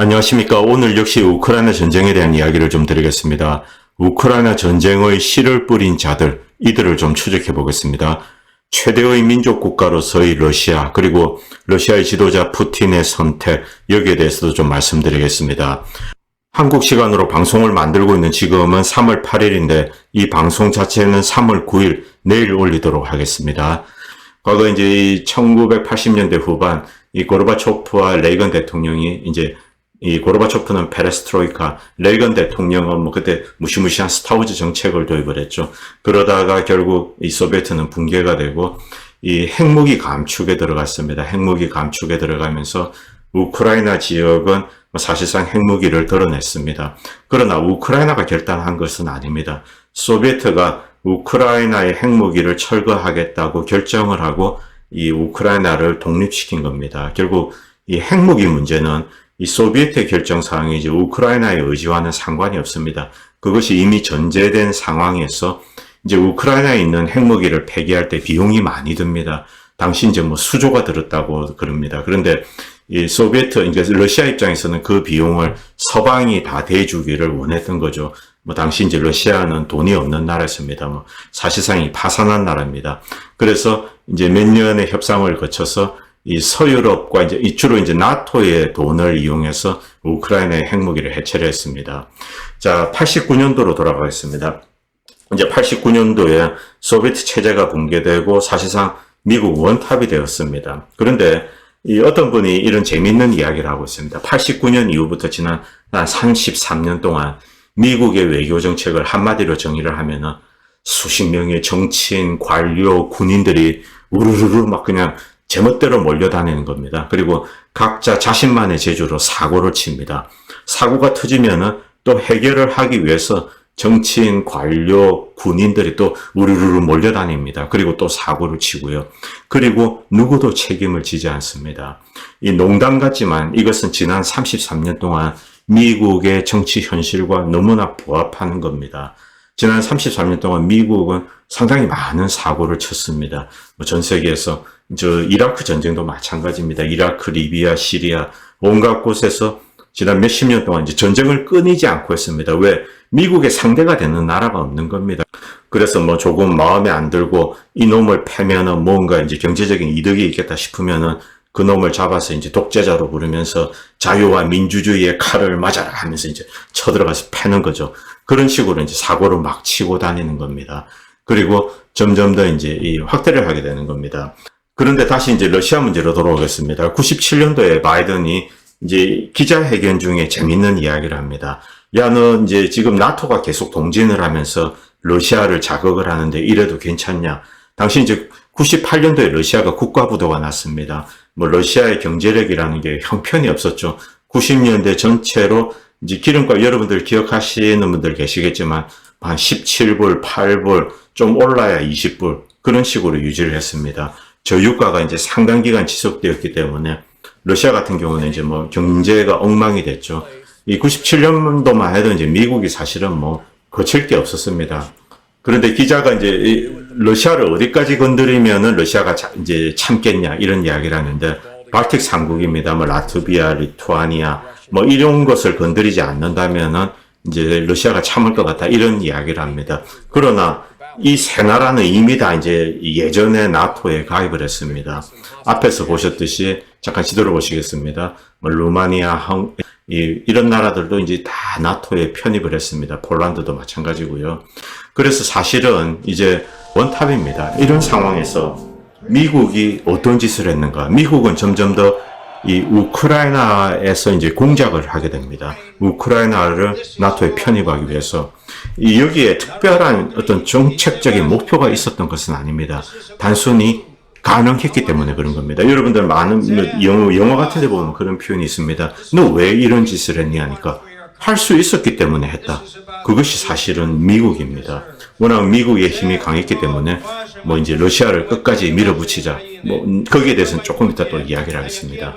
안녕하십니까. 오늘 역시 우크라이나 전쟁에 대한 이야기를 좀 드리겠습니다. 우크라이나 전쟁의 씨를 뿌린 자들, 이들을 좀 추적해 보겠습니다. 최대의 민족 국가로서의 러시아, 그리고 러시아의 지도자 푸틴의 선택, 여기에 대해서도 좀 말씀드리겠습니다. 한국 시간으로 방송을 만들고 있는 지금은 3월 8일인데 이 방송 자체는 3월 9일 내일 올리도록 하겠습니다. 과거 이제 1980년대 후반 이 고르바초프와 레이건 대통령이 이제 이 고르바초프는 페레스트로이카, 레이건 대통령은 그때 무시무시한 스타워즈 정책을 도입을 했죠. 그러다가 결국 이 소비에트는 붕괴가 되고 이 핵무기 감축에 들어갔습니다. 핵무기 감축에 들어가면서 우크라이나 지역은 사실상 핵무기를 덜어냈습니다. 그러나 우크라이나가 결단한 것은 아닙니다. 소비에트가 우크라이나의 핵무기를 철거하겠다고 결정을 하고 이 우크라이나를 독립시킨 겁니다. 결국 이 핵무기 문제는 이 소비에트의 결정사항이지 우크라이나의 의지와는 상관이 없습니다. 그것이 이미 전제된 상황에서 이제 우크라이나에 있는 핵무기를 폐기할 때 비용이 많이 듭니다. 당시 이제 수조가 들었다고 그럽니다. 그런데 이 소비에트, 이제 러시아 입장에서는 그 비용을 서방이 다 대주기를 원했던 거죠. 당시 이제 러시아는 돈이 없는 나라였습니다. 사실상 파산한 나라입니다. 그래서 이제 몇 년의 협상을 거쳐서 이 서유럽과 주로 나토의 돈을 이용해서 우크라이나의 핵무기를 해체를 했습니다. 자, 89년도로 돌아가겠습니다. 이제 89년도에 소비에트 체제가 붕괴되고 사실상 미국 원탑이 되었습니다. 그런데 이 어떤 분이 이런 재밌는 이야기를 하고 있습니다. 89년 이후부터 지난 한 33년 동안 미국의 외교 정책을 한마디로 정의를 하면은 수십 명의 정치인, 관료, 군인들이 우르르르 막 그냥 제멋대로 몰려다니는 겁니다. 그리고 각자 자신만의 재주로 사고를 칩니다. 사고가 터지면은 또 해결을 하기 위해서 정치인, 관료, 군인들이 또 우르르르 몰려다닙니다. 그리고 또 사고를 치고요. 그리고 누구도 책임을 지지 않습니다. 이 농담 같지만 이것은 지난 33년 동안 미국의 정치 현실과 너무나 부합하는 겁니다. 지난 33년 동안 미국은 상당히 많은 사고를 쳤습니다. 전 세계에서 이라크 전쟁도 마찬가지입니다. 이라크, 리비아, 시리아 온갖 곳에서 지난 몇십 년 동안 전쟁을 끊이지 않고 했습니다. 왜? 미국의 상대가 되는 나라가 없는 겁니다. 그래서 조금 마음에 안 들고 이 놈을 패면은 뭔가 경제적인 이득이 있겠다 싶으면은 그 놈을 잡아서 독재자로 부르면서 자유와 민주주의의 칼을 맞아라 하면서 쳐들어가서 패는 거죠. 그런 식으로 사고를 막 치고 다니는 겁니다. 그리고 점점 더 이 확대를 하게 되는 겁니다. 그런데 다시 러시아 문제로 돌아오겠습니다. 97년도에 바이든이 기자회견 중에 재밌는 이야기를 합니다. 야, 너 지금 나토가 계속 동진을 하면서 러시아를 자극을 하는데 이래도 괜찮냐? 당시 98년도에 러시아가 국가부도가 났습니다. 러시아의 경제력이라는 게 형편이 없었죠. 90년대 전체로 기름값 여러분들 기억하시는 분들 계시겠지만 한 17불, 8불, 좀 올라야 20불 그런 식으로 유지를 했습니다. 저유가가 상당 기간 지속되었기 때문에 러시아 같은 경우는 경제가 엉망이 됐죠. 이 97년도만 해도 미국이 사실은 거칠 게 없었습니다. 그런데 기자가 러시아를 어디까지 건드리면은 러시아가 참겠냐 이런 이야기를 하는데 발틱 3국입니다. 라트비아, 리투아니아 이런 것을 건드리지 않는다면은 러시아가 참을 것 같다 이런 이야기를 합니다. 그러나 이 세 나라는 이미 다 예전에 나토에 가입을 했습니다. 앞에서 보셨듯이 잠깐 지도를 보시겠습니다. 루마니아, 이런 나라들도 다 나토에 편입을 했습니다. 폴란드도 마찬가지고요. 그래서 사실은 원탑입니다. 이런 상황에서 미국이 어떤 짓을 했는가? 미국은 점점 더 이 우크라이나에서 공작을 하게 됩니다. 우크라이나를 나토에 편입하기 위해서. 여기에 특별한 어떤 정책적인 목표가 있었던 것은 아닙니다. 단순히 가능했기 때문에 그런 겁니다. 여러분들 많은 영어 같은 데 보면 그런 표현이 있습니다. 너 왜 이런 짓을 했니 하니까 할 수 있었기 때문에 했다. 그것이 사실은 미국입니다. 워낙 미국의 힘이 강했기 때문에 러시아를 끝까지 밀어붙이자. 거기에 대해서는 조금 이따 또 이야기를 하겠습니다.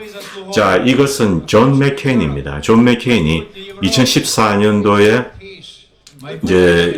자, 이것은 존 맥케인입니다. 존 맥케인이 2014년도에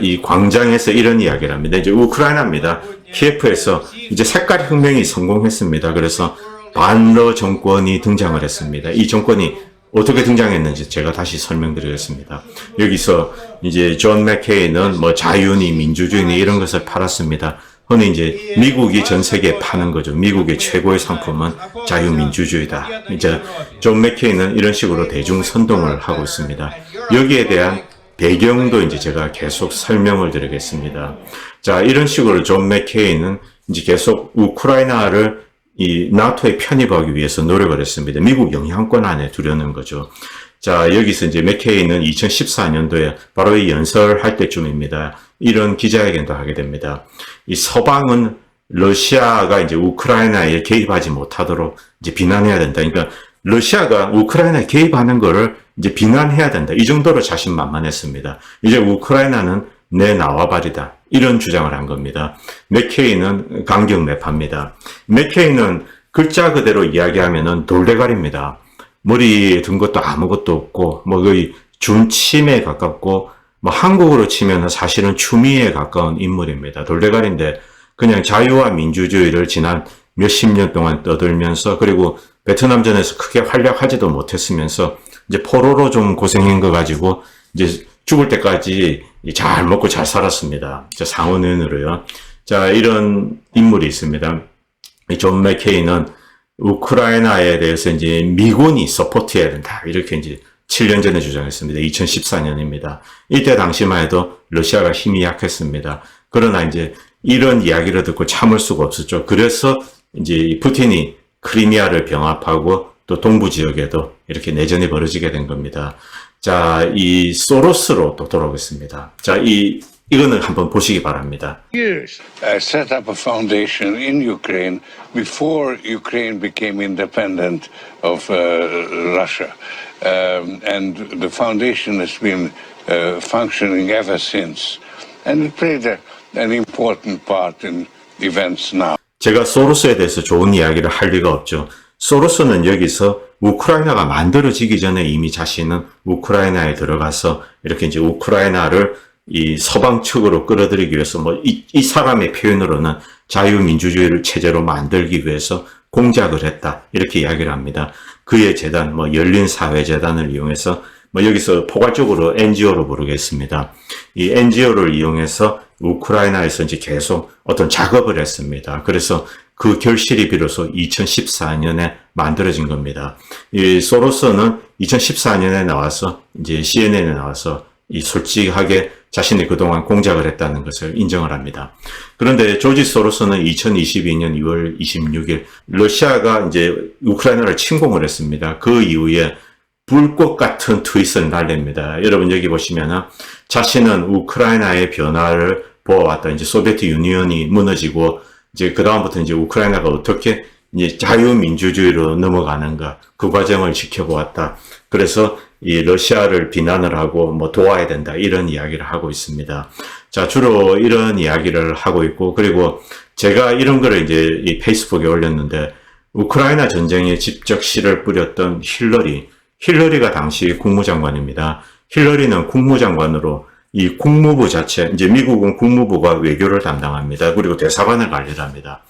이 광장에서 이런 이야기를 합니다. 우크라이나입니다. 키예프에서 색깔 혁명이 성공했습니다. 그래서 반러 정권이 등장을 했습니다. 이 정권이 어떻게 등장했는지 제가 다시 설명드리겠습니다. 여기서 이제 존 맥케이는 뭐 자유니 민주주의니 이런 것을 팔았습니다. 흔히 이제 미국이 전 세계에 파는 거죠. 미국의 최고의 상품은 자유민주주의다. 이제 존 맥케이는 이런 식으로 대중 선동을 하고 있습니다. 여기에 대한 배경도 이제 제가 계속 설명을 드리겠습니다. 자, 이런 식으로 존 맥케이는 이제 계속 우크라이나를 이 나토에 편입하기 위해서 노력을 했습니다. 미국 영향권 안에 두려는 거죠. 자, 여기서 이제 맥케이는 2014년도에 바로 이 연설할 때쯤입니다. 이런 기자회견도 하게 됩니다. 이 서방은 러시아가 이제 우크라이나에 개입하지 못하도록 이제 비난해야 된다. 그러니까 러시아가 우크라이나에 개입하는 거를 이제 비난해야 된다. 이 정도로 자신만만했습니다. 이제 우크라이나는 내 나와바리다. 이런 주장을 한 겁니다. 맥케이는 강경매파입니다. 맥케이는 글자 그대로 이야기하면은 돌대가리입니다. 머리에 든 것도 아무것도 없고, 뭐 거의 준치매에 가깝고, 뭐 한국으로 치면은 사실은 추미애에 가까운 인물입니다. 돌대가리인데 그냥 자유와 민주주의를 지난 몇십 년 동안 떠들면서, 그리고 베트남전에서 크게 활약하지도 못했으면서 이제 포로로 좀 고생한 거 가지고 이제 죽을 때까지 잘 먹고 잘 살았습니다. 상원의원으로요. 자, 이런 인물이 있습니다. 존 맥케이는 우크라이나에 대해서 이제 미군이 서포트해야 된다. 이렇게 이제 7년 전에 주장했습니다. 2014년입니다. 이때 당시만 해도 러시아가 힘이 약했습니다. 그러나 이제 이런 이야기를 듣고 참을 수가 없었죠. 그래서 이제 푸틴이 크리미아를 병합하고 또 동부 지역에도 이렇게 내전이 벌어지게 된 겁니다. 자, 이 소로스로 또 돌아오겠습니다. 자, 이거는 한번 보시기 바랍니다. Set up a foundation in Ukraine before Ukraine became independent of Russia, and the foundation has been functioning ever since, and it played an important part in events now. 제가 소로스에 대해서 좋은 이야기를 할 리가 없죠. 소로스는 여기서 우크라이나가 만들어지기 전에 이미 자신은 우크라이나에 들어가서 이렇게 이제 우크라이나를 이 서방 측으로 끌어들이기 위해서 이 사람의 표현으로는 자유민주주의를 체제로 만들기 위해서 공작을 했다. 이렇게 이야기를 합니다. 그의 재단, 열린사회재단을 이용해서 여기서 포괄적으로 NGO로 부르겠습니다. 이 NGO를 이용해서 우크라이나에서 이제 계속 어떤 작업을 했습니다. 그래서 그 결실이 비로소 2014년에 만들어진 겁니다. 이 소로스는 2014년에 나와서 이제 CNN에 나와서 이 솔직하게 자신이 그동안 공작을 했다는 것을 인정을 합니다. 그런데 조지 소로스는 2022년 2월 26일 러시아가 이제 우크라이나를 침공을 했습니다. 그 이후에 불꽃 같은 트윗을 날립니다. 여러분 여기 보시면은 자신은 우크라이나의 변화를 보아왔다. 이제 소비에트 유니언이 무너지고 이제 그 다음부터 이제 우크라이나가 어떻게 이제 자유민주주의로 넘어가는가 그 과정을 지켜보았다. 그래서 이 러시아를 비난을 하고 도와야 된다 이런 이야기를 하고 있습니다. 자, 주로 이런 이야기를 하고 있고, 그리고 제가 이런 거를 이제 이 페이스북에 올렸는데 우크라이나 전쟁에 직접 씨를 뿌렸던 힐러리가 당시 국무장관입니다. 힐러리는 국무장관으로 이 국무부 자체, 이제 미국은 국무부가 외교를 담당합니다. 그리고 대사관을 관리를 합니다.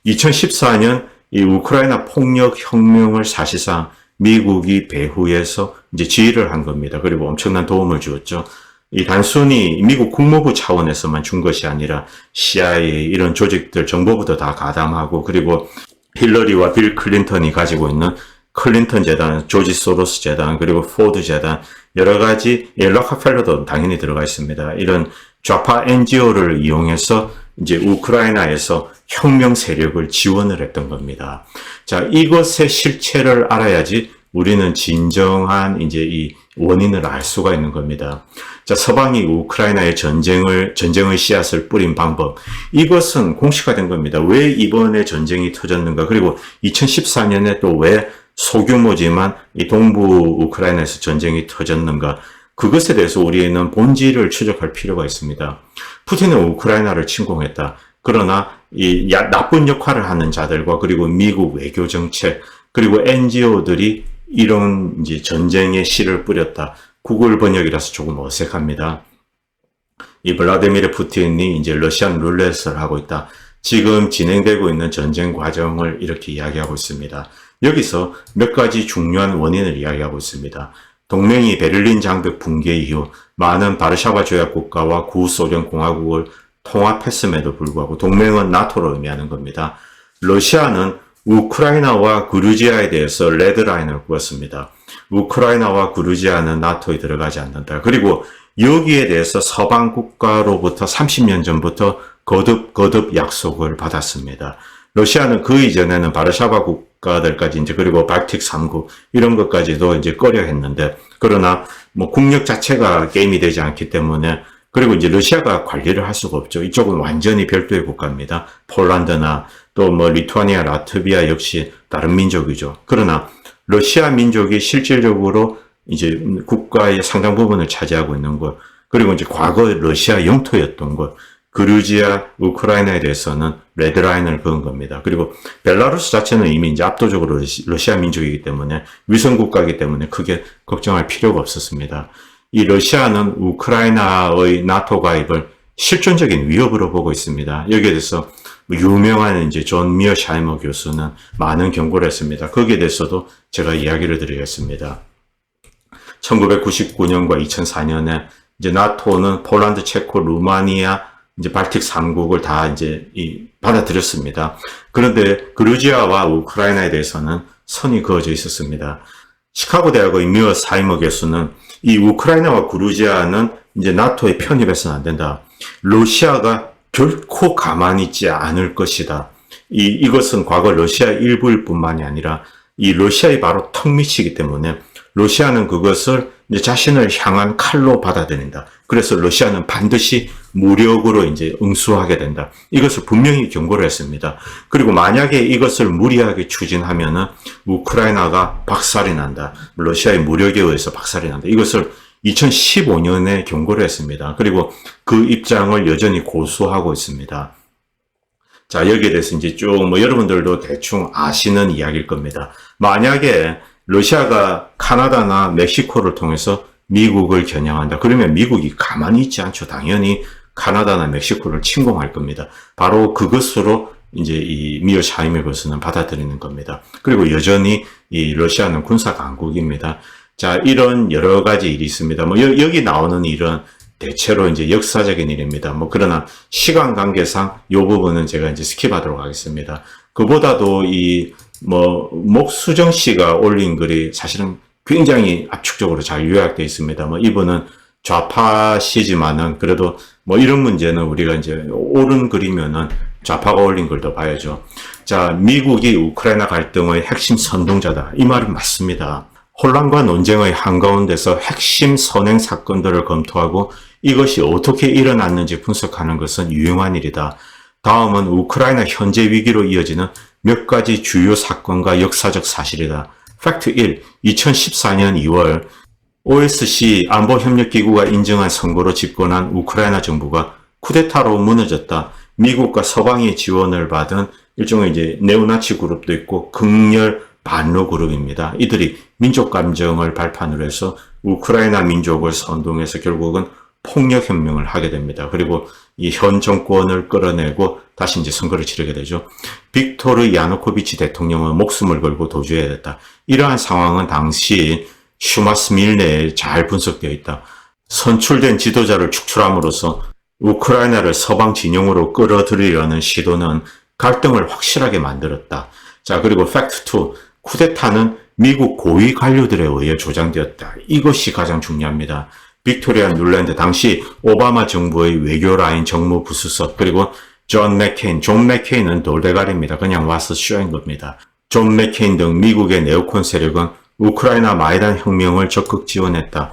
2014년 이 우크라이나 폭력 혁명을 사실상 미국이 배후에서 이제 지휘를 한 겁니다. 그리고 엄청난 도움을 주었죠. 이 단순히 미국 국무부 차원에서만 준 것이 아니라 CIA 이런 조직들, 정보부도 다 가담하고, 그리고 힐러리와 빌 클린턴이 가지고 있는 클린턴 재단, 조지 소로스 재단, 그리고 포드 재단, 여러 가지, 락커펠러도 당연히 들어가 있습니다. 이런 좌파 NGO를 이용해서 이제 우크라이나에서 혁명 세력을 지원을 했던 겁니다. 자, 이것의 실체를 알아야지 우리는 진정한 이제 이 원인을 알 수가 있는 겁니다. 자, 서방이 우크라이나에 전쟁의 씨앗을 뿌린 방법. 이것은 공식화된 겁니다. 왜 이번에 전쟁이 터졌는가? 그리고 2014년에 또 왜 소규모지만 이 동부 우크라이나에서 전쟁이 터졌는가? 그것에 대해서 우리는 본질을 추적할 필요가 있습니다. 푸틴은 우크라이나를 침공했다. 그러나 이 나쁜 역할을 하는 자들과 그리고 미국 외교 정책 그리고 NGO들이 이런 이제 전쟁의 씨를 뿌렸다. 구글 번역이라서 조금 어색합니다. 이 블라디미르 푸틴이 이제 러시안 룰렛을 하고 있다. 지금 진행되고 있는 전쟁 과정을 이렇게 이야기하고 있습니다. 여기서 몇 가지 중요한 원인을 이야기하고 있습니다. 동맹이 베를린 장벽 붕괴 이후 많은 바르샤바 조약 국가와 구소련 공화국을 통합했음에도 불구하고 동맹은 나토를 의미하는 겁니다. 러시아는 우크라이나와 그루지아에 대해서 레드라인을 그었습니다. 우크라이나와 그루지아는 나토에 들어가지 않는다. 그리고 여기에 대해서 서방 국가로부터 30년 전부터 거듭 약속을 받았습니다. 러시아는 그 이전에는 바르샤바 국가들까지 이제 그리고 발틱 3국 이런 것까지도 이제 꺼려 했는데 그러나 뭐 국력 자체가 게임이 되지 않기 때문에 그리고 이제 러시아가 관리를 할 수가 없죠. 이쪽은 완전히 별도의 국가입니다. 폴란드나 또 뭐 리투아니아, 라트비아 역시 다른 민족이죠. 그러나 러시아 민족이 실질적으로 이제 국가의 상당 부분을 차지하고 있는 것, 그리고 이제 과거 러시아 영토였던 것, 그루지아, 우크라이나에 대해서는 레드라인을 그은 겁니다. 그리고 벨라루스 자체는 이미 이제 압도적으로 러시아 민족이기 때문에 위성 국가이기 때문에 크게 걱정할 필요가 없었습니다. 이 러시아는 우크라이나의 나토 가입을 실존적인 위협으로 보고 있습니다. 여기에 대해서 유명한 이제 존 미어샤이머 교수는 많은 경고를 했습니다. 거기에 대해서도 제가 이야기를 드리겠습니다. 1999년과 2004년에 이제 나토는 폴란드, 체코, 루마니아, 이제 발틱 3국을 다 이제 받아들였습니다. 그런데 그루지아와 우크라이나에 대해서는 선이 그어져 있었습니다. 시카고 대학의 미어샤이머 교수는 이 우크라이나와 그루지아는 이제 나토에 편입해서는 안 된다. 러시아가 결코 가만히 있지 않을 것이다. 이것은 과거 러시아 일부일 뿐만이 아니라 이 러시아의 바로 턱밑이기 때문에 러시아는 그것을 이제 자신을 향한 칼로 받아들인다. 그래서 러시아는 반드시 무력으로 이제 응수하게 된다. 이것을 분명히 경고를 했습니다. 그리고 만약에 이것을 무리하게 추진하면은 우크라이나가 박살이 난다. 러시아의 무력에 의해서 박살이 난다. 이것을 2015년에 경고를 했습니다. 그리고 그 입장을 여전히 고수하고 있습니다. 자, 여기에 대해서 이제 쭉 뭐 여러분들도 대충 아시는 이야기일 겁니다. 만약에 러시아가 카나다나 멕시코를 통해서 미국을 겨냥한다. 그러면 미국이 가만히 있지 않죠. 당연히 카나다나 멕시코를 침공할 겁니다. 바로 그것으로 이제 이 미어샤이머 교수는 받아들이는 겁니다. 그리고 여전히 이 러시아는 군사 강국입니다. 자, 이런 여러 가지 일이 있습니다. 뭐 여기 나오는 일은 대체로 이제 역사적인 일입니다. 뭐 그러나 시간 관계상 이 부분은 제가 이제 스킵하도록 하겠습니다. 그보다도 이 뭐 목수정 씨가 올린 글이 사실은 굉장히 압축적으로 잘 요약되어 있습니다. 뭐 이분은 좌파시지만은 그래도 뭐 이런 문제는 우리가 이제 옳은 글이면은 좌파가 올린 글도 봐야죠. 자, 미국이 우크라이나 갈등의 핵심 선동자다. 이 말은 맞습니다. 혼란과 논쟁의 한가운데서 핵심 선행 사건들을 검토하고 이것이 어떻게 일어났는지 분석하는 것은 유용한 일이다. 다음은 우크라이나 현재 위기로 이어지는 몇 가지 주요 사건과 역사적 사실이다. 팩트 1. 2014년 2월 OSCE 안보협력기구가 인정한 선거로 집권한 우크라이나 정부가 쿠데타로 무너졌다. 미국과 서방의 지원을 받은 일종의 이제 네오나치 그룹도 있고 극렬 반로 그룹입니다. 이들이 민족 감정을 발판으로 해서 우크라이나 민족을 선동해서 결국은 폭력혁명을 하게 됩니다. 그리고 이 현 정권을 끌어내고 다시 이제 선거를 치르게 되죠. 빅토르 야누코비치 대통령은 목숨을 걸고 도주해야 됐다. 이러한 상황은 당시 슈마스밀 내에 잘 분석되어 있다. 선출된 지도자를 축출함으로써 우크라이나를 서방 진영으로 끌어들이려는 시도는 갈등을 확실하게 만들었다. 자, 그리고 팩트 2. 쿠데타는 미국 고위 관료들에 의해 조장되었다. 이것이 가장 중요합니다. 빅토리아 눌랜드 당시 오바마 정부의 외교라인 정무부수석 그리고 존 맥케인은 돌대가리입니다. 그냥 와서 쇼인 겁니다. 존 맥케인 등 미국의 네오콘 세력은 우크라이나 마이단 혁명을 적극 지원했다.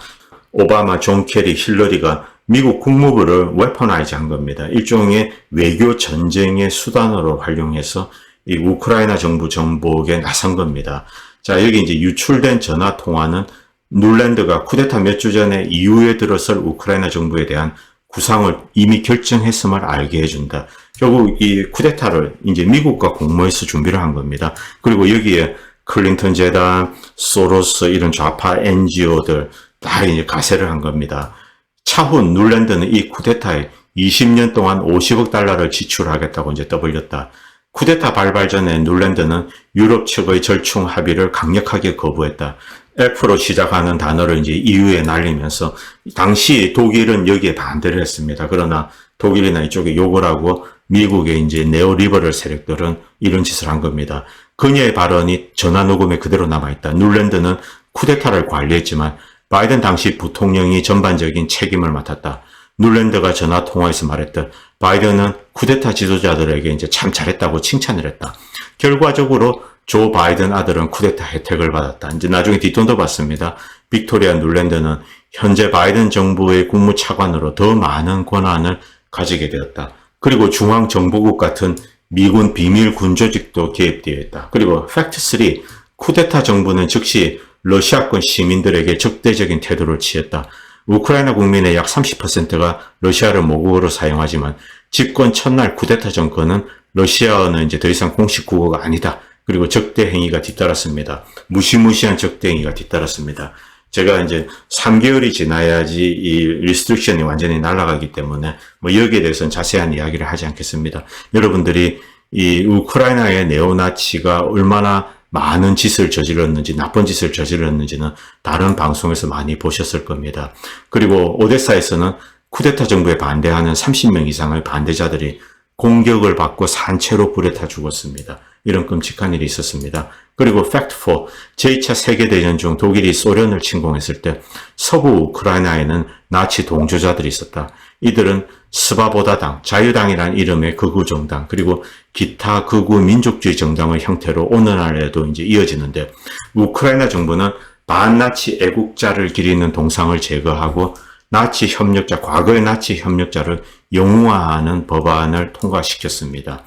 오바마, 존 케리, 힐러리가 미국 국무부를 웨퍼나이즈 한 겁니다. 일종의 외교 전쟁의 수단으로 활용해서 이 우크라이나 정부 정복에 나선 겁니다. 자, 여기 이제 유출된 전화 통화는 눌랜드가 쿠데타 몇 주 전에 이후에 들어설 우크라이나 정부에 대한 구상을 이미 결정했음을 알게 해준다. 결국 이 쿠데타를 이제 미국과 공모해서 준비를 한 겁니다. 그리고 여기에 클린턴 재단, 소로스 이런 좌파 NGO들 다 이제 가세를 한 겁니다. 차후 눌랜드는 이 쿠데타에 20년 동안 $50억 지출하겠다고 이제 떠벌렸다. 쿠데타 발발 전에 눌랜드는 유럽 측의 절충 합의를 강력하게 거부했다. F로 시작하는 단어를 이제 EU에 날리면서 당시 독일은 여기에 반대를 했습니다. 그러나 독일이나 이쪽에 욕을 하고 미국의 이제 네오리버럴 세력들은 이런 짓을 한 겁니다. 그녀의 발언이 전화 녹음에 그대로 남아있다. 눌랜드는 쿠데타를 관리했지만 바이든 당시 부통령이 전반적인 책임을 맡았다. 눌랜드가 전화 통화에서 말했듯 바이든은 쿠데타 지도자들에게 이제 참 잘했다고 칭찬을 했다. 결과적으로 조 바이든 아들은 쿠데타 혜택을 받았다. 이제 나중에 뒷돈도 받습니다. 빅토리아 눌랜드는 현재 바이든 정부의 국무차관으로 더 많은 권한을 가지게 되었다. 그리고 중앙정보국 같은 미군 비밀 군조직도 개입되어 있다. 그리고 팩트 3, 쿠데타 정부는 즉시 러시아권 시민들에게 적대적인 태도를 취했다. 우크라이나 국민의 약 30%가 러시아를 모국어로 사용하지만 집권 첫날 쿠데타 정권은 러시아어는 이제 더 이상 공식 국어가 아니다. 그리고 적대 행위가 뒤따랐습니다. 무시무시한 적대 행위가 뒤따랐습니다. 제가 이제 3개월이 지나야지 이 리스트릭션이 완전히 날아가기 때문에 뭐 여기에 대해서는 자세한 이야기를 하지 않겠습니다. 여러분들이 이 우크라이나의 네오나치가 얼마나 많은 짓을 저질렀는지, 나쁜 짓을 저질렀는지는 다른 방송에서 많이 보셨을 겁니다. 그리고 오데사에서는 쿠데타 정부에 반대하는 30명 이상의 반대자들이 공격을 받고 산채로 불에 타 죽었습니다. 이런 끔찍한 일이 있었습니다. 그리고 팩트 4, 제2차 세계대전 중 독일이 소련을 침공했을 때 서부 우크라이나에는 나치 동조자들이 있었다. 이들은 스바보다당, 자유당이라는 이름의 극우 정당, 그리고 기타 극우 민족주의 정당의 형태로 오늘날에도 이제 이어지는데, 우크라이나 정부는 반나치 애국자를 기리는 동상을 제거하고 나치 협력자, 과거의 나치 협력자를 영웅화하는 법안을 통과시켰습니다.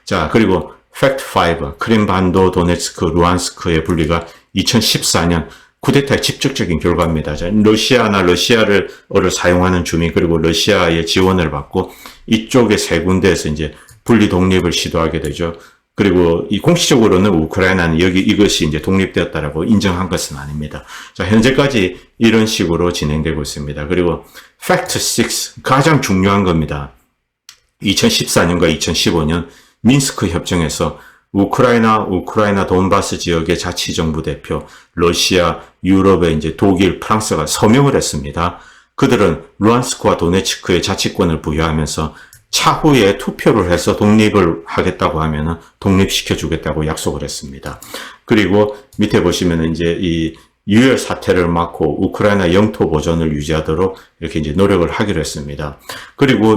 자, 그리고 팩트 5, 크림반도, 도네츠크, 루안스크의 분리가 2014년 쿠데타의 직접적인 결과입니다. 러시아나 러시아를 사용하는 주민, 그리고 러시아의 지원을 받고 이쪽의 세 군데에서 이제 분리 독립을 시도하게 되죠. 그리고 이 공식적으로는 우크라이나는 이것이 이제 독립되었다라고 인정한 것은 아닙니다. 자, 현재까지 이런 식으로 진행되고 있습니다. 그리고 팩트 6, 가장 중요한 겁니다. 2014년과 2015년 민스크 협정에서 우크라이나 돈바스 지역의 자치정부 대표, 러시아, 유럽의 이제 독일, 프랑스가 서명을 했습니다. 그들은 루안스크와 도네츠크의 자치권을 부여하면서 차후에 투표를 해서 독립을 하겠다고 하면은 독립시켜 주겠다고 약속을 했습니다. 그리고 밑에 보시면은 이제 이 유혈 사태를 막고 우크라이나 영토 보존을 유지하도록 이렇게 이제 노력을 하기로 했습니다. 그리고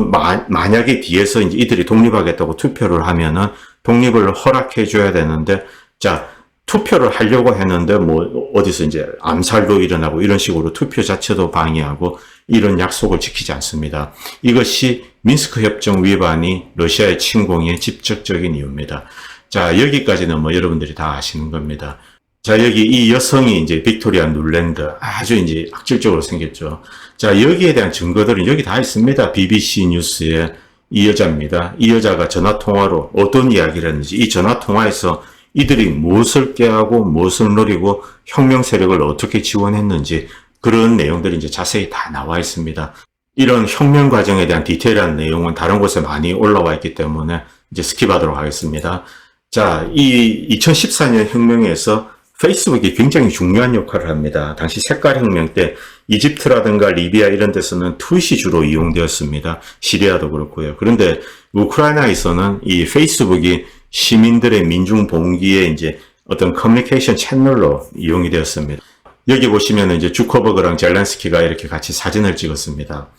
만약에 뒤에서 이제 이들이 독립하겠다고 투표를 하면은 독립을 허락해 줘야 되는데, 자, 투표를 하려고 했는데 뭐 어디서 이제 암살도 일어나고 이런 식으로 투표 자체도 방해하고 이런 약속을 지키지 않습니다. 이것이 민스크 협정 위반이 러시아의 침공의 직접적인 이유입니다. 자, 여기까지는 뭐 여러분들이 다 아시는 겁니다. 자, 여기 이 여성이 이제 빅토리아 눌랜드 아주 이제 악질적으로 생겼죠. 자, 여기에 대한 증거들은 여기 다 있습니다. BBC 뉴스에 이 여자입니다. 이 여자가 전화통화로 어떤 이야기를 했는지, 이 전화통화에서 이들이 무엇을 깨하고 무엇을 노리고 혁명 세력을 어떻게 지원했는지 그런 내용들이 이제 자세히 다 나와 있습니다. 이런 혁명 과정에 대한 디테일한 내용은 다른 곳에 많이 올라와 있기 때문에 이제 스킵하도록 하겠습니다. 자, 이 2014년 혁명에서 페이스북이 굉장히 중요한 역할을 합니다. 당시 색깔 혁명 때 이집트라든가 리비아 이런 데서는 트윗이 주로 이용되었습니다. 시리아도 그렇고요. 그런데 우크라이나에서는 이 페이스북이 시민들의 민중 봉기에 이제 어떤 커뮤니케이션 채널로 이용이 되었습니다. 여기 보시면 이제 주커버그랑 젤렌스키가 이렇게 같이 사진을 찍었습니다.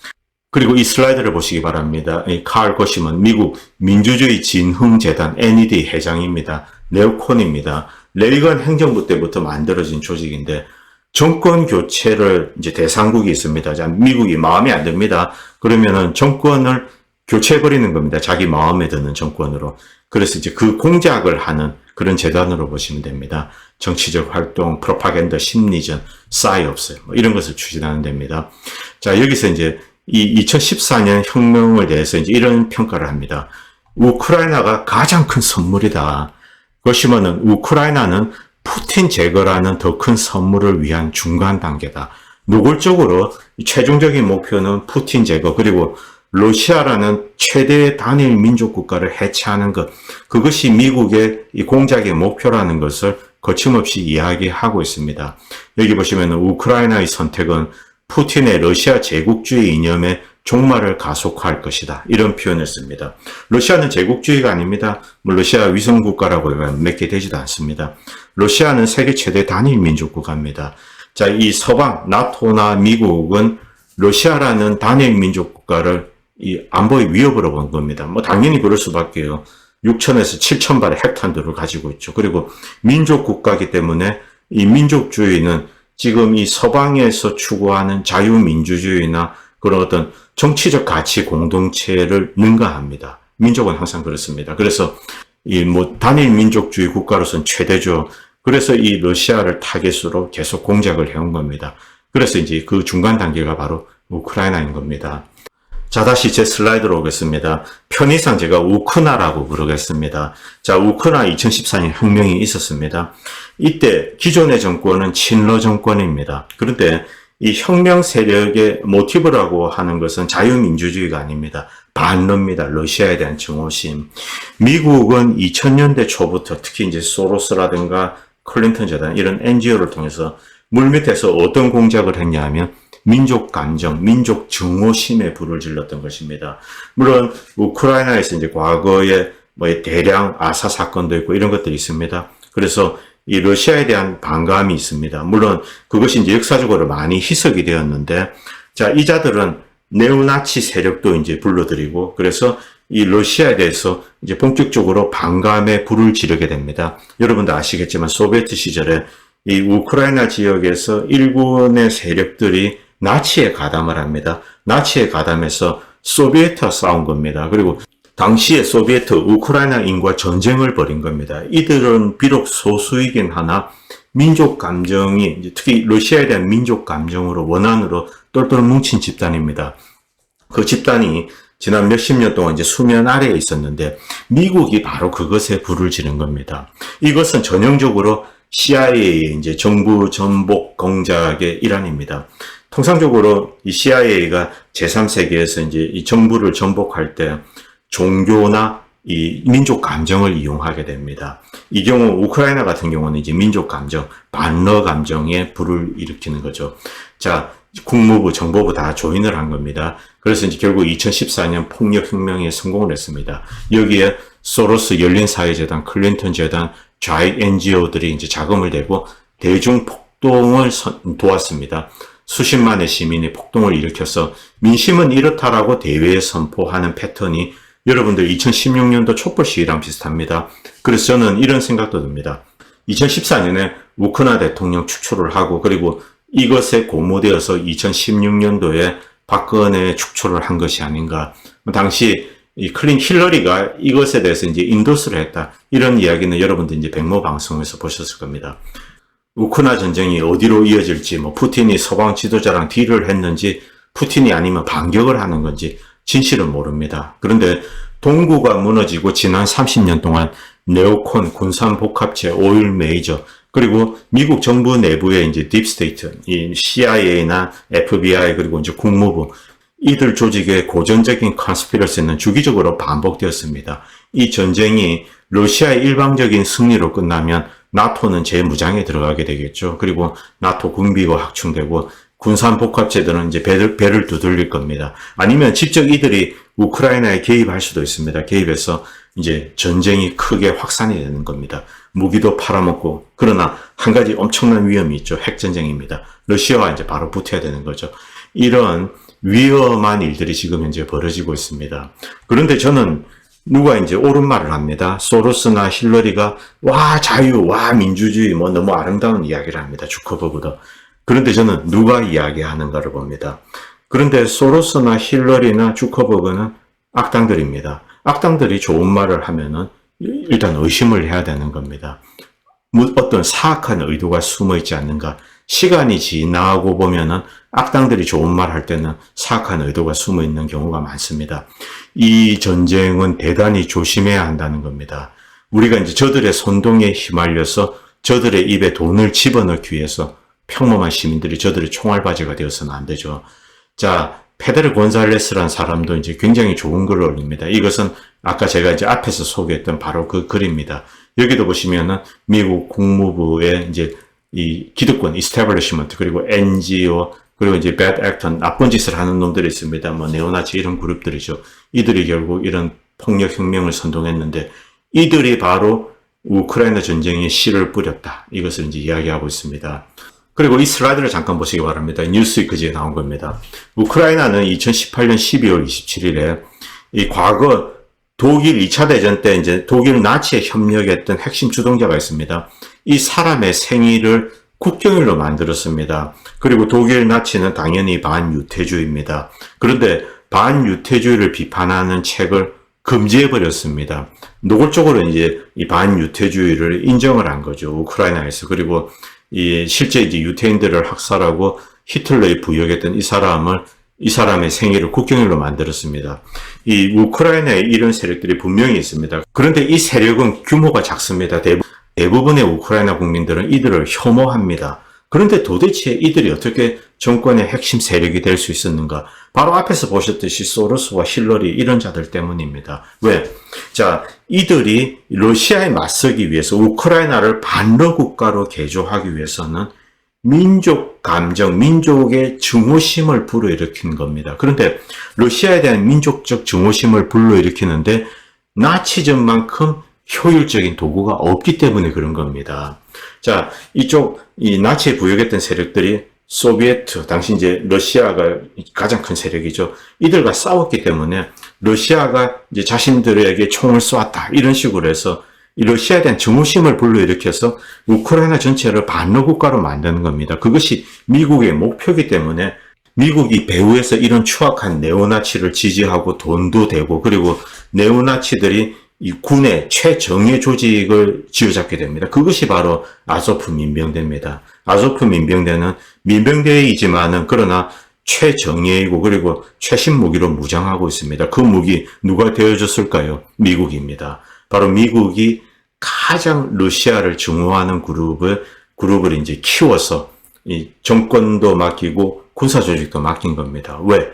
그리고 이 슬라이드를 보시기 바랍니다. 이 칼 거시먼 미국 민주주의 진흥재단 NED 회장입니다. 네오콘입니다. 레이건 행정부 때부터 만들어진 조직인데 정권 교체를 이제 대상국이 있습니다. 자, 미국이 마음에 안 듭니다. 그러면은 정권을 교체해버리는 겁니다. 자기 마음에 드는 정권으로. 그래서 이제 그 공작을 하는 그런 재단으로 보시면 됩니다. 정치적 활동, 프로파간다, 심리전, 사이옵스 뭐 이런 것을 추진하는 데입니다. 자, 여기서 이제 이 2014년 혁명을 대해서 이제 이런 평가를 합니다. 우크라이나가 가장 큰 선물이다. 그것이면은 우크라이나는 푸틴 제거라는 더 큰 선물을 위한 중간 단계다. 노골적으로 최종적인 목표는 푸틴 제거, 그리고 러시아라는 최대의 단일 민족 국가를 해체하는 것, 그것이 미국의 이 공작의 목표라는 것을 거침없이 이야기하고 있습니다. 여기 보시면 우크라이나의 선택은 푸틴의 러시아 제국주의 이념의 종말을 가속화할 것이다. 이런 표현을 씁니다. 러시아는 제국주의가 아닙니다. 러시아 위성국가라고 하면 몇 개 되지도 않습니다. 러시아는 세계 최대 단일 민족 국가입니다. 자, 이 서방, 나토나 미국은 러시아라는 단일 민족 국가를 이 안보의 위협으로 본 겁니다. 당연히 그럴 수밖에요. 6천에서 7천 발의 핵탄두를 가지고 있죠. 그리고 민족 국가이기 때문에 이 민족주의는 지금 이 서방에서 추구하는 자유민주주의나 그런 어떤 정치적 가치 공동체를 능가합니다. 민족은 항상 그렇습니다. 그래서 이 단일 민족주의 국가로서는 최대죠. 그래서 이 러시아를 타겟으로 계속 공작을 해온 겁니다. 그래서 이제 그 중간 단계가 바로 우크라이나인 겁니다. 자, 다시 제 슬라이드로 오겠습니다. 편의상 제가 우크나라고 부르겠습니다. 자, 우크나 2014년 혁명이 있었습니다. 이때 기존의 정권은 친러 정권입니다. 그런데 이 혁명 세력의 모티브라고 하는 것은 자유민주주의가 아닙니다. 반러입니다. 러시아에 대한 증오심. 미국은 2000년대 초부터 특히 이제 소로스라든가 클린턴 재단 이런 NGO를 통해서 물밑에서 어떤 공작을 했냐 하면 민족 감정, 민족 증오심에 불을 질렀던 것입니다. 물론 우크라이나에서 이제 과거에 대량 아사 사건도 있고 이런 것들이 있습니다. 그래서 이 러시아에 대한 반감이 있습니다. 물론 그것이 이제 역사적으로 많이 희석이 되었는데, 자, 이 자들은 네오나치 세력도 이제 불러들이고, 그래서 이 러시아에 대해서 이제 본격적으로 반감에 불을 지르게 됩니다. 여러분도 아시겠지만 소비에트 시절에 이 우크라이나 지역에서 일군의 세력들이 나치에 가담을 합니다. 나치에 가담해서 소비에트와 싸운 겁니다. 그리고 당시에 소비에트 우크라이나인과 전쟁을 벌인 겁니다. 이들은 비록 소수이긴 하나 민족 감정이 특히 러시아에 대한 민족 감정으로 원한으로 똘똘 뭉친 집단입니다. 그 집단이 지난 몇십 년 동안 이제 수면 아래에 있었는데 미국이 바로 그것에 불을 지른 겁니다. 이것은 전형적으로 CIA의 이제 정부 전복 공작의 일환입니다. 통상적으로 이 CIA가 제3세계에서 이제 이 정부를 전복할 때 종교나 이 민족 감정을 이용하게 됩니다. 이 경우 우크라이나 같은 경우는 이제 민족 감정, 반러 감정에 불을 일으키는 거죠. 자, 국무부, 정보부 다 조인을 한 겁니다. 그래서 이제 결국 2014년 폭력혁명에 성공을 했습니다. 여기에 소로스 열린사회재단, 클린턴 재단, 좌익 NGO들이 이제 자금을 대고 대중 폭동을 도왔습니다. 수십만의 시민이 폭동을 일으켜서 민심은 이렇다라고 대외에 선포하는 패턴이 여러분들 2016년도 촛불 시위랑 비슷합니다. 그래서 저는 이런 생각도 듭니다. 2014년에 우크나 대통령 축출을 하고 그리고 이것에 고무되어서 2016년도에 박근혜 축출을 한 것이 아닌가. 당시 이 힐러리가 이것에 대해서 이제 인도스를 했다. 이런 이야기는 여러분들 이제 백모 방송에서 보셨을 겁니다. 우크나 전쟁이 어디로 이어질지, 푸틴이 서방 지도자랑 딜을 했는지, 푸틴이 아니면 반격을 하는 건지, 진실은 모릅니다. 그런데 동구가 무너지고 지난 30년 동안 네오콘, 군산복합체, 오일 메이저, 그리고 미국 정부 내부의 이제 딥스테이트, 이 CIA나 FBI, 그리고 이제 국무부, 이들 조직의 고전적인 컨스피러시는 주기적으로 반복되었습니다. 이 전쟁이 러시아의 일방적인 승리로 끝나면 나토는 재무장에 들어가게 되겠죠. 그리고 나토 군비가 확충되고 군산복합체들은 이제 배를 두들릴 겁니다. 아니면 직접 이들이 우크라이나에 개입할 수도 있습니다. 개입해서 이제 전쟁이 크게 확산이 되는 겁니다. 무기도 팔아먹고, 그러나 한 가지 엄청난 위험이 있죠. 핵전쟁입니다. 러시아와 이제 바로 붙어야 되는 거죠. 이런 위험한 일들이 지금 현재 벌어지고 있습니다. 그런데 저는 누가 이제 옳은 말을 합니다. 소로스나 힐러리가 와 자유, 와 민주주의 너무 아름다운 이야기를 합니다. 주커버그도. 그런데 저는 누가 이야기하는가를 봅니다. 그런데 소로스나 힐러리나 주커버그는 악당들입니다. 악당들이 좋은 말을 하면은 일단 의심을 해야 되는 겁니다. 어떤 사악한 의도가 숨어 있지 않는가. 시간이 지나고 보면은 악당들이 좋은 말 할 때는 사악한 의도가 숨어 있는 경우가 많습니다. 이 전쟁은 대단히 조심해야 한다는 겁니다. 우리가 이제 저들의 선동에 휘말려서 저들의 입에 돈을 집어넣기 위해서 평범한 시민들이 저들의 총알바지가 되어서는 안 되죠. 자, 페데르 곤살레스라는 사람도 이제 굉장히 좋은 글을 올립니다. 이것은 아까 제가 이제 앞에서 소개했던 바로 그 글입니다. 여기도 보시면은 미국 국무부의 이제 이 기득권, 이스태블리시먼트, 그리고 NGO, 그리고 이제 bad actor, 나쁜 짓을 하는 놈들이 있습니다. 뭐 네오나치 이런 그룹들이죠. 이들이 결국 이런 폭력 혁명을 선동했는데 이들이 바로 우크라이나 전쟁에 씨를 뿌렸다. 이것을 이제 이야기하고 있습니다. 그리고 이 슬라이드를 잠깐 보시기 바랍니다. 뉴스위크지에 나온 겁니다. 우크라이나는 2018년 12월 27일에 이 과거 독일 2차 대전 때 이제 독일 나치에 협력했던 핵심 주동자가 있습니다. 이 사람의 생일을 국경일로 만들었습니다. 그리고 독일 나치는 당연히 반유태주의입니다. 그런데 반유태주의를 비판하는 책을 금지해버렸습니다. 노골적으로 이제 이 반유태주의를 인정을 한 거죠. 우크라이나에서. 그리고 이 실제 이제 유태인들을 학살하고 히틀러에 부역했던 이 사람의 생일을 국경일로 만들었습니다. 이 우크라이나에 이런 세력들이 분명히 있습니다. 그런데 이 세력은 규모가 작습니다. 대부분의 우크라이나 국민들은 이들을 혐오합니다. 그런데 도대체 이들이 어떻게 정권의 핵심 세력이 될 수 있었는가? 바로 앞에서 보셨듯이 소로스와 힐러리 이런 자들 때문입니다. 왜? 자, 이들이 러시아에 맞서기 위해서 우크라이나를 반러 국가로 개조하기 위해서는 민족 감정, 민족의 증오심을 불러일으킨 겁니다. 그런데 러시아에 대한 민족적 증오심을 불러일으키는데 나치즘만큼 효율적인 도구가 없기 때문에 그런 겁니다. 자, 이 나치에 부역했던 세력들이 소비에트, 당시 이제 러시아가 가장 큰 세력이죠. 이들과 싸웠기 때문에 러시아가 이제 자신들에게 총을 쏘았다. 이런 식으로 해서 이 러시아에 대한 증오심을 불러일으켜서 우크라이나 전체를 반러 국가로 만드는 겁니다. 그것이 미국의 목표이기 때문에 미국이 배후에서 이런 추악한 네오나치를 지지하고 돈도 대고 그리고 네오나치들이 이 군의 최정예 조직을 쥐어잡게 됩니다. 그것이 바로 아조프 민병대입니다. 아조프 민병대는 민병대이지만은 그러나 최정예이고 그리고 최신 무기로 무장하고 있습니다. 그 무기 누가 되어줬을까요? 미국입니다. 바로 미국이 가장 러시아를 증오하는 그룹을 이제 키워서 이 정권도 맡기고 군사 조직도 맡긴 겁니다. 왜?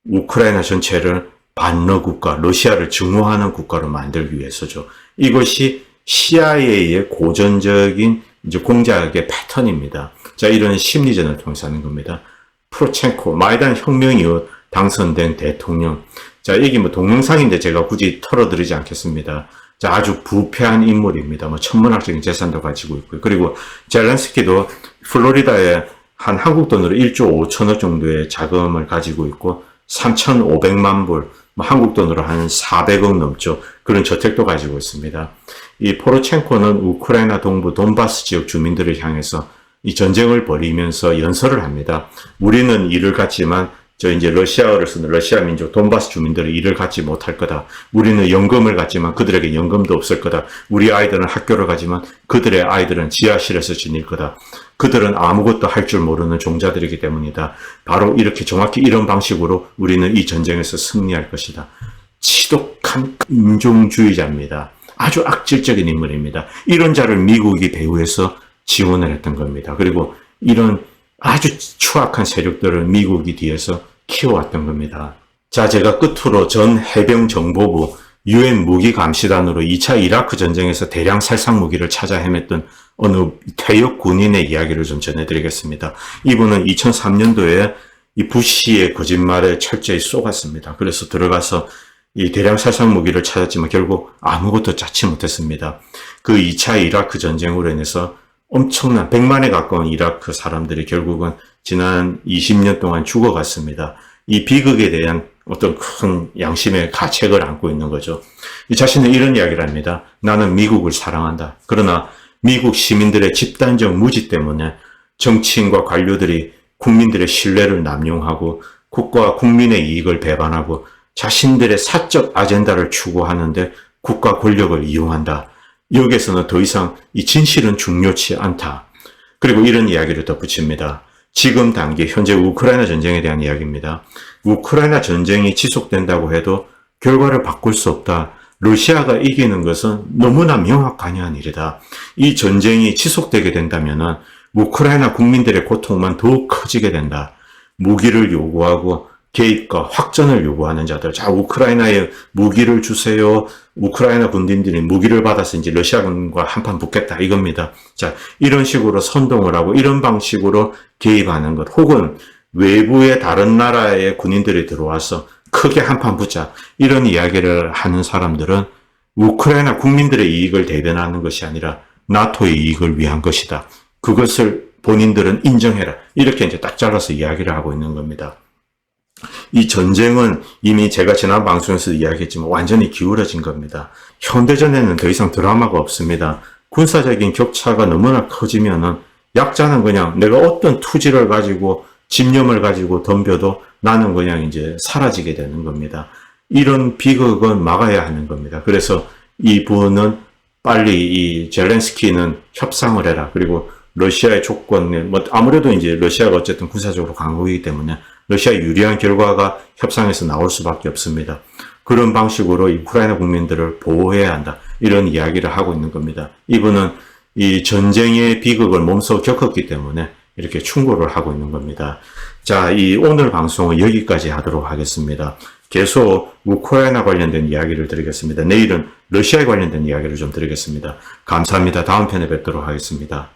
우크라이나 전체를 반러 국가, 러시아를 증오하는 국가로 만들기 위해서죠. 이것이 CIA의 고전적인 이제 공작의 패턴입니다. 자, 이런 심리전을 통해서 하는 겁니다. 프로첸코, 마이단 혁명 이후 당선된 대통령. 자, 여기 뭐 동영상인데 제가 굳이 털어드리지 않겠습니다. 자, 아주 부패한 인물입니다. 뭐 천문학적인 재산도 가지고 있고요. 그리고 젤렌스키도 플로리다에 한 한국 돈으로 1조 5천억 정도의 자금을 가지고 있고 3,500만 불, 뭐 한국 돈으로 한 400억 넘죠. 그런 저택도 가지고 있습니다. 이 포로첸코는 우크라이나 동부 돈바스 지역 주민들을 향해서 이 전쟁을 벌이면서 연설을 합니다. 우리는 이를 갖지만 이제 러시아어를 쓰는 러시아 민족 돈바스 주민들은 이를 갖지 못할 거다. 우리는 연금을 갖지만 그들에게 연금도 없을 거다. 우리 아이들은 학교를 가지만 그들의 아이들은 지하실에서 지낼 거다. 그들은 아무것도 할 줄 모르는 종자들이기 때문이다. 바로 이렇게 정확히 이런 방식으로 우리는 이 전쟁에서 승리할 것이다. 지독한 인종주의자입니다. 아주 악질적인 인물입니다. 이런 자를 미국이 배후에서 지원을 했던 겁니다. 그리고 이런 아주 추악한 세력들을 미국이 뒤에서 키워왔던 겁니다. 자, 제가 끝으로 전 해병정보부 UN 무기감시단으로 2차 이라크 전쟁에서 대량 살상 무기를 찾아 헤맸던 어느 퇴역 군인의 이야기를 좀 전해드리겠습니다. 이분은 2003년도에 이 부시의 거짓말에 철저히 속았습니다. 그래서 들어가서 이 대량 살상 무기를 찾았지만 결국 아무것도 찾지 못했습니다. 그 2차 이라크 전쟁으로 인해서 엄청난 100만에 가까운 이라크 사람들이 결국은 지난 20년 동안 죽어갔습니다. 이 비극에 대한 어떤 큰 양심의 가책을 안고 있는 거죠. 이 자신은 이런 이야기를 합니다. 나는 미국을 사랑한다. 그러나 미국 시민들의 집단적 무지 때문에 정치인과 관료들이 국민들의 신뢰를 남용하고 국가와 국민의 이익을 배반하고 자신들의 사적 아젠다를 추구하는데 국가 권력을 이용한다. 여기에서는 더 이상 이 진실은 중요치 않다. 그리고 이런 이야기를 덧붙입니다. 지금 단계 현재 우크라이나 전쟁에 대한 이야기입니다. 우크라이나 전쟁이 지속된다고 해도 결과를 바꿀 수 없다. 러시아가 이기는 것은 너무나 명확한 일이다. 이 전쟁이 지속되게 된다면 우크라이나 국민들의 고통만 더욱 커지게 된다. 무기를 요구하고 개입과 확전을 요구하는 자들. 자, 우크라이나에 무기를 주세요. 우크라이나 군인들이 무기를 받아서 이제 러시아군과 한판 붙겠다 이겁니다. 자, 이런 식으로 선동을 하고 이런 방식으로 개입하는 것, 혹은 외부의 다른 나라의 군인들이 들어와서 크게 한판 붙자 이런 이야기를 하는 사람들은 우크라이나 국민들의 이익을 대변하는 것이 아니라 나토의 이익을 위한 것이다. 그것을 본인들은 인정해라. 이렇게 이제 딱 잘라서 이야기를 하고 있는 겁니다. 이 전쟁은 이미 제가 지난 방송에서 이야기했지만 완전히 기울어진 겁니다. 현대전에는 더 이상 드라마가 없습니다. 군사적인 격차가 너무나 커지면은 약자는 그냥 내가 어떤 투지를 가지고 집념을 가지고 덤벼도 나는 그냥 이제 사라지게 되는 겁니다. 이런 비극은 막아야 하는 겁니다. 그래서 이분은 빨리 이 젤렌스키는 협상을 해라. 그리고 러시아의 조건에 뭐 아무래도 이제 러시아가 어쨌든 군사적으로 강국이기 때문에 러시아 유리한 결과가 협상에서 나올 수밖에 없습니다. 그런 방식으로 우크라이나 국민들을 보호해야 한다. 이런 이야기를 하고 있는 겁니다. 이분은 이 전쟁의 비극을 몸소 겪었기 때문에 이렇게 충고를 하고 있는 겁니다. 자, 이 오늘 방송은 여기까지 하도록 하겠습니다. 계속 우크라이나 관련된 이야기를 드리겠습니다. 내일은 러시아에 관련된 이야기를 좀 드리겠습니다. 감사합니다. 다음 편에 뵙도록 하겠습니다.